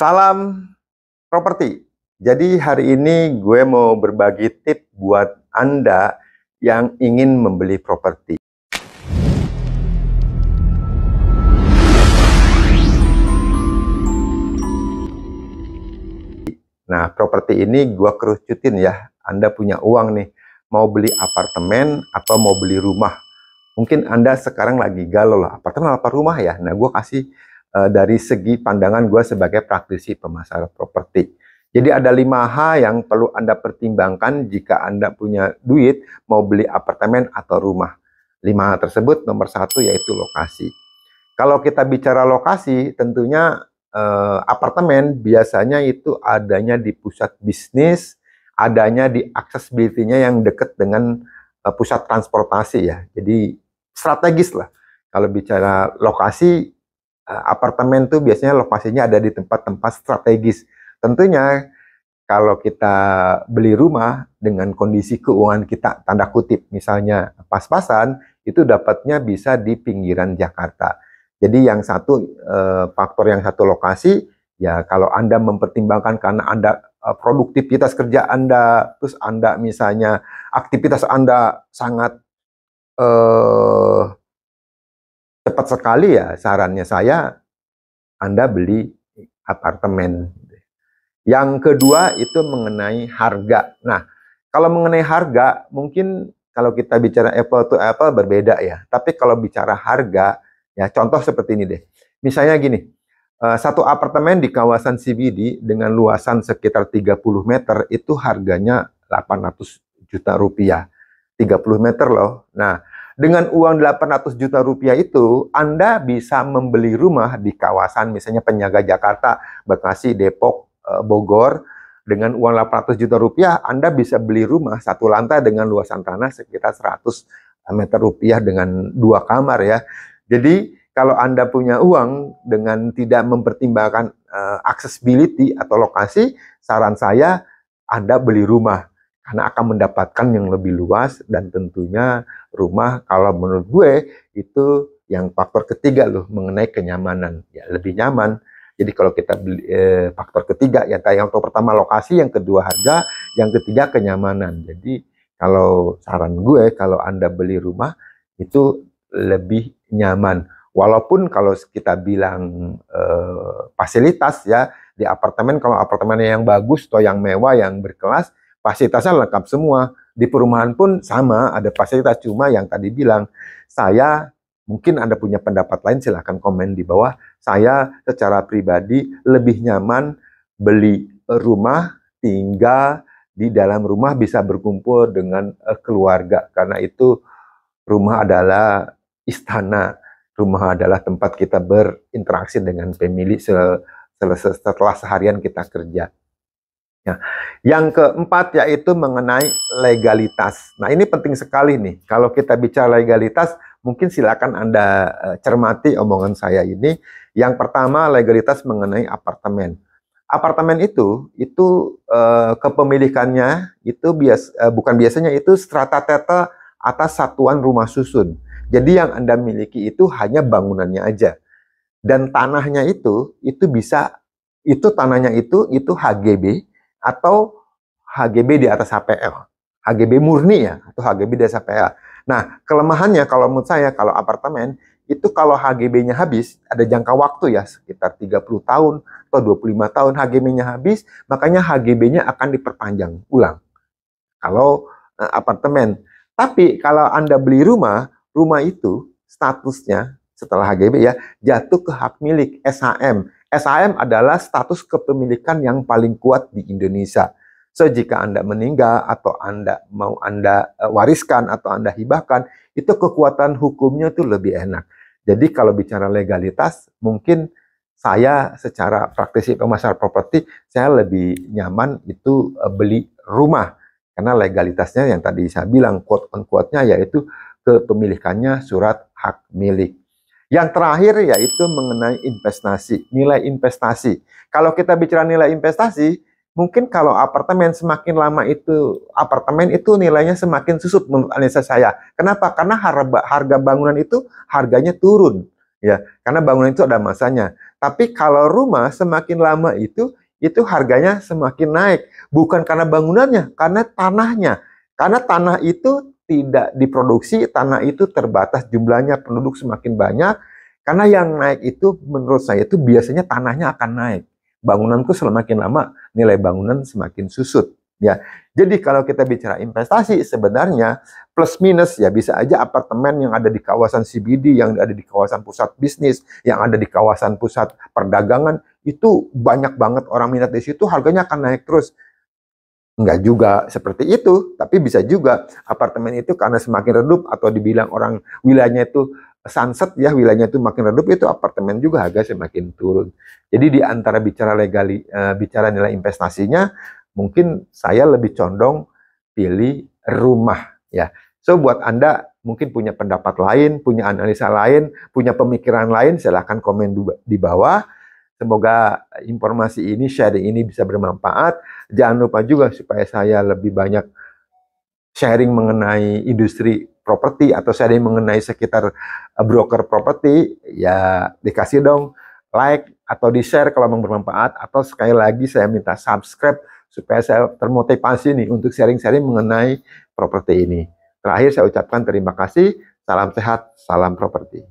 Salam properti. Jadi hari ini gue mau berbagi tips buat Anda yang ingin membeli properti. Nah, properti ini gue kerucutin ya. Anda punya uang nih, mau beli apartemen atau mau beli rumah. Mungkin Anda sekarang lagi galau lah, apartemen apa rumah ya? Nah, gue kasih dari segi pandangan gue sebagai praktisi pemasar properti. Jadi ada 5 hal yang perlu Anda pertimbangkan jika Anda punya duit mau beli apartemen atau rumah. 5 hal tersebut, nomor 1 yaitu lokasi. Kalau kita bicara lokasi, tentunya apartemen biasanya itu adanya di pusat bisnis, adanya di accessibility-nya yang dekat dengan pusat transportasi ya. Jadi strategis lah. Kalau bicara lokasi, apartemen tuh biasanya lokasinya ada di tempat-tempat strategis. Tentunya kalau kita beli rumah dengan kondisi keuangan kita tanda kutip misalnya pas-pasan, itu dapatnya bisa di pinggiran Jakarta. Jadi yang satu faktor yang satu lokasi ya, kalau Anda mempertimbangkan karena Anda produktivitas kerja Anda, terus Anda misalnya aktivitas Anda sangat cepat sekali ya, sarannya saya Anda beli apartemen. Yang kedua itu mengenai harga. Nah, kalau mengenai harga, mungkin kalau kita bicara apple to apple berbeda ya. Tapi kalau bicara harga, ya contoh seperti ini deh. Misalnya gini, satu apartemen di kawasan CBD dengan luasan sekitar 30 meter itu harganya 800 juta rupiah. 30 meter loh. Nah, dengan uang 800 juta rupiah itu, Anda bisa membeli rumah di kawasan misalnya Penyangga Jakarta, Bekasi, Depok, Bogor. Dengan uang 800 juta rupiah, Anda bisa beli rumah satu lantai dengan luasan tanah sekitar 100 meter rupiah dengan 2 kamar ya. Jadi, kalau Anda punya uang dengan tidak mempertimbangkan accessibility atau lokasi, saran saya Anda beli rumah. Karena akan mendapatkan yang lebih luas dan tentunya rumah kalau menurut gue itu yang faktor ketiga loh mengenai kenyamanan. Ya lebih nyaman. Jadi kalau kita beli faktor ketiga ya yang pertama lokasi, yang kedua harga, yang ketiga kenyamanan. Jadi kalau saran gue kalau Anda beli rumah itu lebih nyaman. Walaupun kalau kita bilang fasilitas ya di apartemen, kalau apartemennya yang bagus atau yang mewah yang berkelas, fasilitasnya lengkap semua. Di perumahan pun sama, ada fasilitas. Cuma yang tadi bilang, saya mungkin Anda punya pendapat lain, silahkan komen di bawah. Saya secara pribadi lebih nyaman beli rumah, tinggal di dalam rumah bisa berkumpul dengan keluarga. Karena itu rumah adalah istana. Rumah adalah tempat kita berinteraksi dengan family setelah seharian kita kerja. Ya. Yang keempat yaitu mengenai legalitas. Nah ini penting sekali nih. Kalau kita bicara legalitas, mungkin silakan Anda cermati omongan saya ini. Yang pertama legalitas mengenai apartemen. Apartemen itu kepemilikannya itu bukan biasanya itu strata teta atas satuan rumah susun. Jadi yang Anda miliki itu hanya bangunannya aja. Dan tanahnya itu bisa tanahnya itu HGB atau HGB di atas HPL. HGB murni ya, atau HGB di atas HPL. Nah, kelemahannya kalau menurut saya, kalau apartemen, itu kalau HGB-nya habis, ada jangka waktu ya, sekitar 30 tahun atau 25 tahun HGB-nya habis, makanya HGB-nya akan diperpanjang ulang. Kalau apartemen. Tapi kalau Anda beli rumah, rumah itu statusnya setelah HGB ya, jatuh ke hak milik SHM. SHM adalah status kepemilikan yang paling kuat di Indonesia. So, jika Anda meninggal atau Anda mau Anda wariskan atau Anda hibahkan, itu kekuatan hukumnya itu lebih enak. Jadi kalau bicara legalitas, mungkin saya secara praktisi pemasar properti, saya lebih nyaman itu beli rumah. Karena legalitasnya yang tadi saya bilang, quote-unquote-nya yaitu kepemilikannya surat hak milik. Yang terakhir yaitu mengenai investasi, nilai investasi. Kalau kita bicara nilai investasi, mungkin kalau apartemen semakin lama itu, apartemen itu nilainya semakin susut menurut analisa saya. Kenapa? Karena harga bangunan itu harganya turun. ya, karena bangunan itu ada masanya. Tapi kalau rumah semakin lama itu harganya semakin naik, bukan karena bangunannya, karena tanahnya. Karena tanah itu tidak diproduksi, tanah itu terbatas jumlahnya, penduduk semakin banyak. Karena yang naik itu menurut saya itu biasanya tanahnya akan naik. Bangunan tuh semakin lama nilai bangunan semakin susut. Ya, jadi kalau kita bicara investasi sebenarnya plus minus ya bisa aja apartemen yang ada di kawasan CBD, yang ada di kawasan pusat bisnis, yang ada di kawasan pusat perdagangan itu banyak banget orang minat di situ, harganya akan naik terus. Enggak juga seperti itu, tapi bisa juga apartemen itu karena semakin redup atau dibilang orang wilayahnya itu sunset ya, wilayahnya itu makin redup, itu apartemen juga harga semakin turun. Jadi di antara bicara nilai investasinya, mungkin saya lebih condong pilih rumah ya. So buat Anda mungkin punya pendapat lain, punya analisa lain, punya pemikiran lain, silahkan komen di bawah. Semoga informasi ini, sharing ini bisa bermanfaat. Jangan lupa juga supaya saya lebih banyak sharing mengenai industri properti atau sharing mengenai sekitar broker properti, ya dikasih dong like atau di-share kalau memang bermanfaat, atau sekali lagi saya minta subscribe supaya saya termotivasi nih untuk sharing-sharing mengenai properti ini. Terakhir saya ucapkan terima kasih, salam sehat, salam properti.